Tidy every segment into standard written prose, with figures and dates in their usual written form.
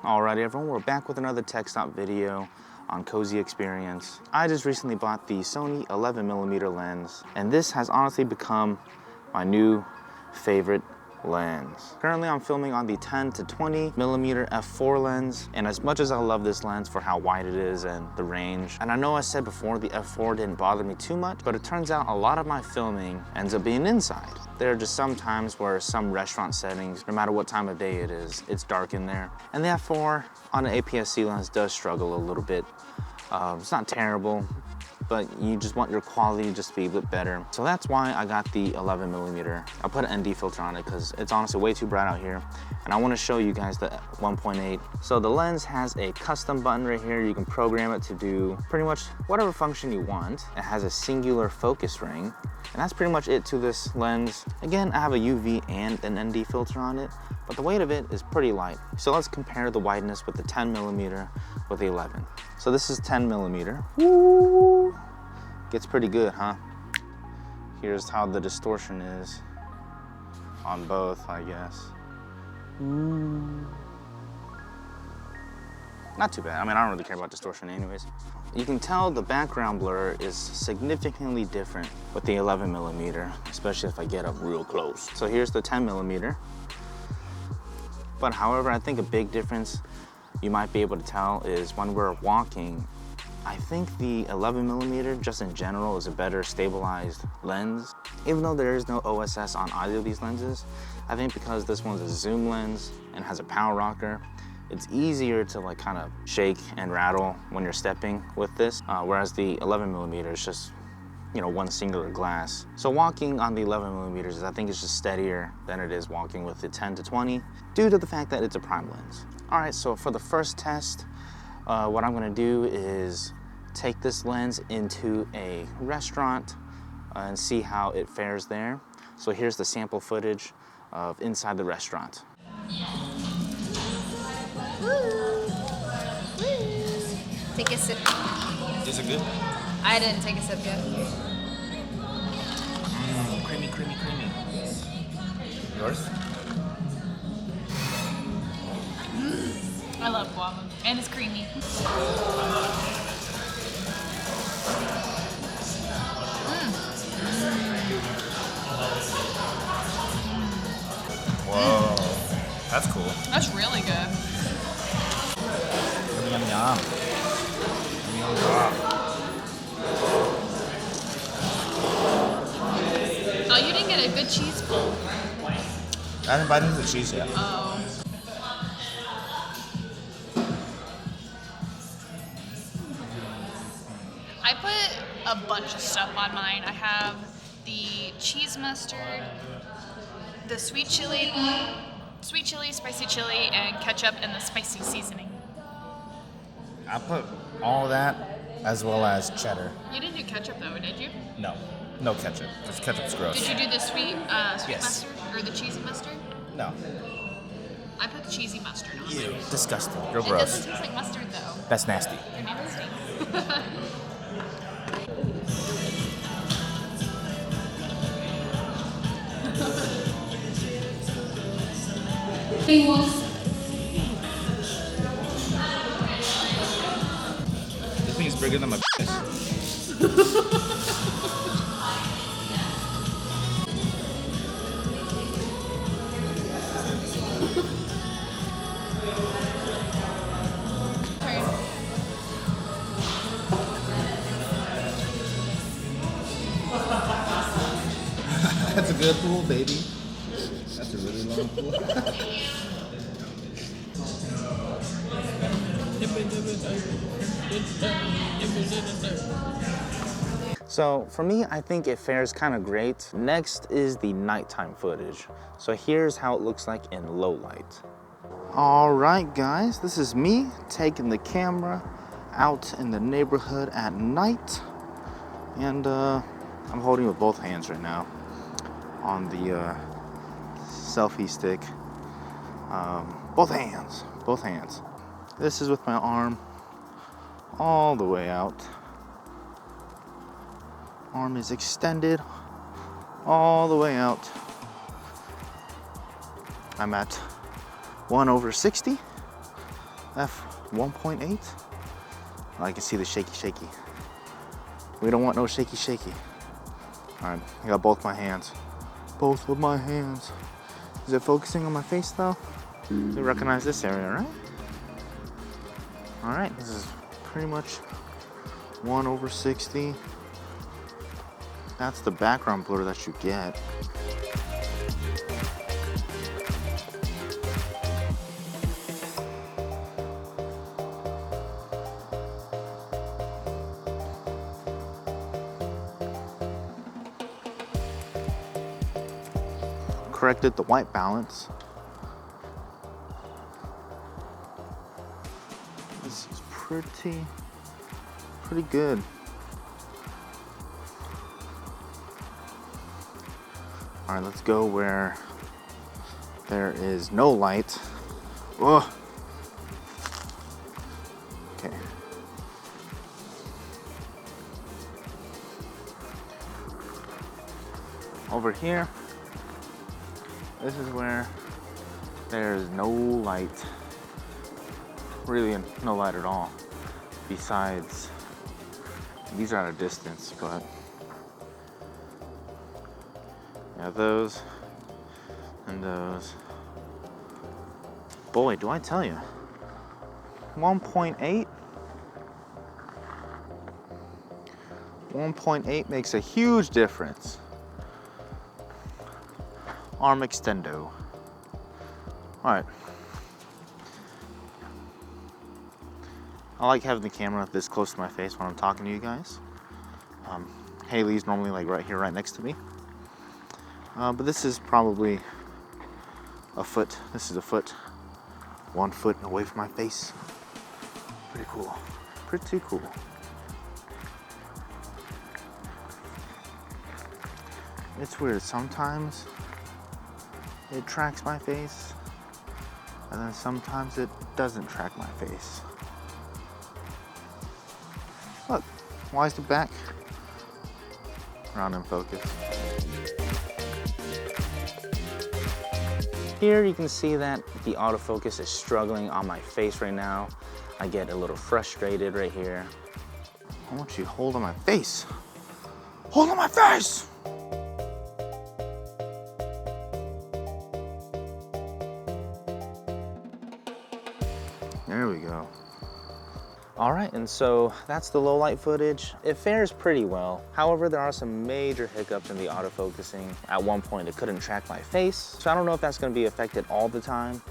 Alrighty everyone, we're back with another tech stop video on Cozy Experience. I just recently bought the Sony 11mm lens, and this has honestly become my new favorite lens. Currently I'm filming on the 10 to 20mm f4 lens, and as much as I love this lens for how wide it is and the range, and I know I said before the f4 didn't bother me too much, but it turns out a lot of my filming ends up being inside. There are just some times where some restaurant settings, no matter what time of day it is, it's dark in there. And the f4 on an APS-C lens does struggle a little bit. It's not terrible, but you just want your quality just to be a bit better. So that's why I got the 11mm. I put an ND filter on it because it's honestly way too bright out here. And I want to show you guys the 1.8. So the lens has a custom button right here. You can program it to do pretty much whatever function you want. It has a singular focus ring. And that's pretty much it to this lens. Again, I have a UV and an ND filter on it, but the weight of it is pretty light. So let's compare the wideness with the 10mm with the 11. So this is 10mm. Woo! Gets pretty good, huh? Here's how the distortion is on both, I guess. Not too bad. I mean, I don't really care about distortion anyways. You can tell the background blur is significantly different with the 11mm, especially if I get up real close. So here's the 10mm. But however, I think a big difference you might be able to tell is when we're walking, I think the 11mm just in general is a better stabilized lens. Even though there is no OSS on either of these lenses, I think because this one's a zoom lens and has a power rocker, it's easier to like kind of shake and rattle when you're stepping with this, whereas the 11mm is just, you know, one singular glass. So walking on the 11mm, I think it's just steadier than it is walking with the 10 to 20 due to the fact that it's a prime lens. All right, so for the first test, what I'm gonna do is take this lens into a restaurant and see how it fares there. So here's the sample footage of inside the restaurant. Take a sip. Is it good? I didn't take a sip yet. Creamy, creamy, creamy. Yours? I love guava, and it's creamy. Whoa, that's cool. That's really good. Yum, yum, yum. Yum, yum. Oh, you didn't get a good cheese pull. I didn't bite into the cheese yet. Oh. I put a bunch of stuff on mine. I have the cheese mustard, the sweet chili, spicy chili, and ketchup, and the spicy seasoning. I put all of that as well as cheddar. You didn't do ketchup though, did you? No, no ketchup, because ketchup's gross. Did you do the sweet Yes. mustard or the cheesy mustard? No. I put the cheesy mustard on. Ew, disgusting. You're It gross. doesn't taste like mustard though. That's nasty. You're nasty. This thing is bigger than my penis. That's a good pool, baby. That's a really long pool. So for me, I think it fares kind of great. Next is the nighttime footage. So here's how it looks like in low light. All right, guys, this is me taking the camera out in the neighborhood at night. And I'm holding with both hands right now on the selfie stick. Both hands. This is with my arm all the way out. Arm is extended all the way out. I'm at 1/60. f1.8. I can see the shaky. We don't want no shaky. All right, I got both my hands. Both of my hands. Is it focusing on my face though? You recognize this area, right? All right, this is pretty much 1/60. That's the background blur that you get. Corrected the white balance. This is pretty good. All right, let's go where there is no light. Ugh. Okay. Over here, this is where there's no light. Really no light at all. Besides, these are at a distance, but yeah, those and those. Boy, do I tell you, 1.8? 1.8 makes a huge difference. Arm extendo. All right. I like having the camera this close to my face when I'm talking to you guys. Haley's normally like right here, right next to me. But this is probably a foot. This is a foot. 1 foot away from my face. Pretty cool. Pretty cool. It's weird. Sometimes it tracks my face, and then sometimes it doesn't track my face. Look, why is the back round in focus? Here you can see that the autofocus is struggling on my face right now. I get a little frustrated right here. I want you to hold on my face. Hold on my face! There we go. All right, and so that's the low light footage. It fares pretty well. However, there are some major hiccups in the autofocusing. At one point, it couldn't track my face. So I don't know if that's gonna be affected all the time.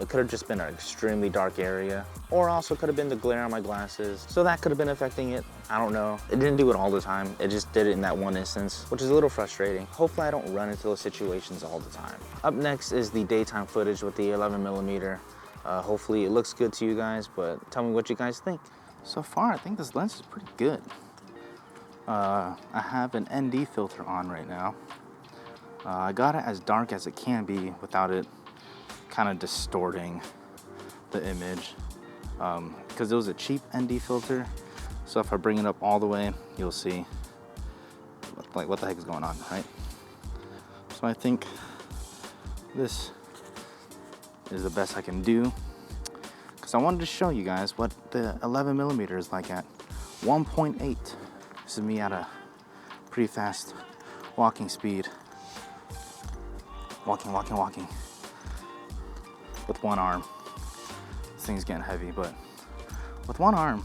It could have just been an extremely dark area, or also could have been the glare on my glasses. So that could have been affecting it. I don't know. It didn't do it all the time. It just did it in that one instance, which is a little frustrating. Hopefully I don't run into those situations all the time. Up next is the daytime footage with the 11mm. Hopefully it looks good to you guys, but tell me what you guys think. So far, I think this lens is pretty good. I have an ND filter on right now. I got it as dark as it can be without it kind of distorting the image, because it was a cheap ND filter. So if I bring it up all the way, you'll see what the heck is going on, right? So I think this is the best I can do, because I wanted to show you guys what the 11mm is like at 1.8. This is me at a pretty fast walking speed. Walking. With one arm. This thing's getting heavy, but with one arm,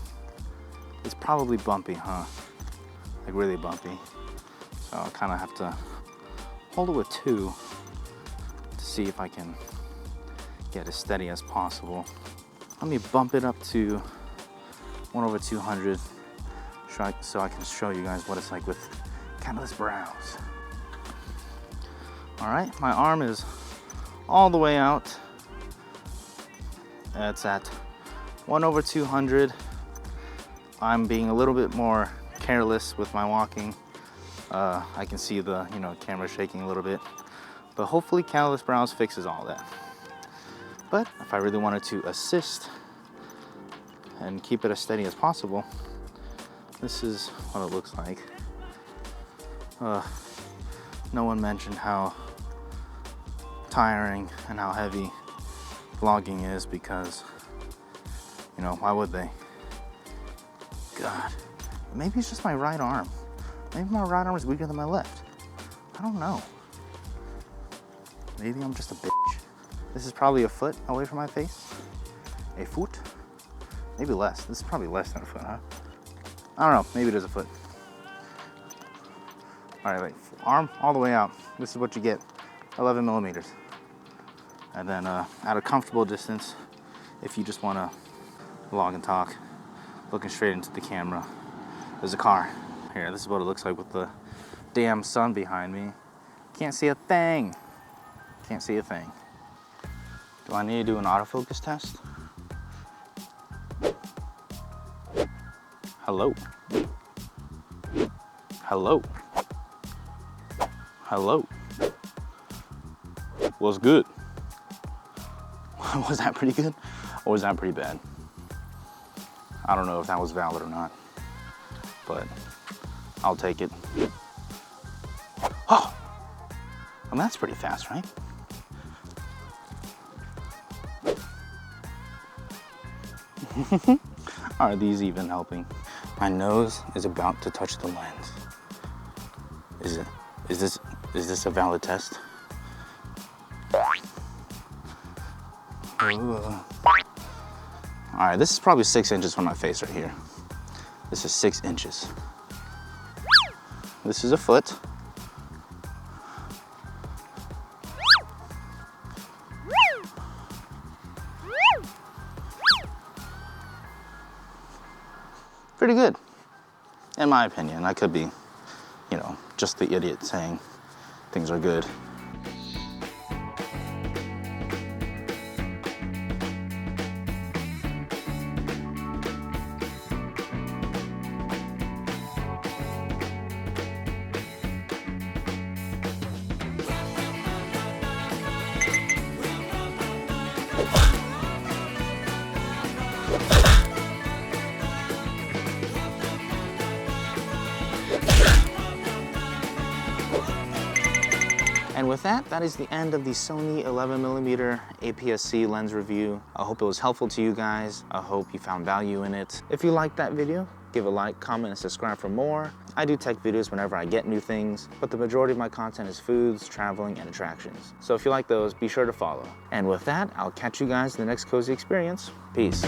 it's probably bumpy, huh? Like really bumpy. So I'll kind of have to hold it with two to see if I can get as steady as possible. Let me bump it up to 1/200 so I can show you guys what it's like with Catalyst brows. All right, my arm is all the way out. It's at 1/200. I'm being a little bit more careless with my walking. I can see the camera shaking a little bit, but hopefully Catalyst brows fixes all that. But if I really wanted to assist and keep it as steady as possible, this is what it looks like. No one mentioned how tiring and how heavy vlogging is, because You know, why would they? God, maybe it's just my right arm. Maybe my right arm is weaker than my left. I don't know. Maybe I'm just a bitch. This is probably a foot away from my face. A foot? Maybe less. This is probably less than a foot, huh? I don't know, maybe it is a foot. All right, like arm all the way out. This is what you get, 11 millimeters. And then at a comfortable distance, if you just wanna vlog and talk, looking straight into the camera, there's a car. Here, this is what it looks like with the damn sun behind me. Can't see a thing. Can't see a thing. Do I need to do an autofocus test? Hello? Hello? Hello? What's good? Was that pretty good? Or was that pretty bad? I don't know if that was valid or not, but I'll take it. Oh! I mean, that's pretty fast, right? Are these even helping? My nose is about to touch the lens. Is this a valid test? All right, this is probably 6 inches from my face right here. This is 6 inches. This is a foot. Pretty good, in my opinion. I could be, you know, just the idiot saying things are good. And with that, that is the end of the Sony 11mm APS-C lens review. I hope it was helpful to you guys. I hope you found value in it. If you liked that video, give a like, comment, and subscribe for more. I do tech videos whenever I get new things, but the majority of my content is foods, traveling, and attractions. So if you like those, be sure to follow. And with that, I'll catch you guys in the next Cozy Experience. Peace.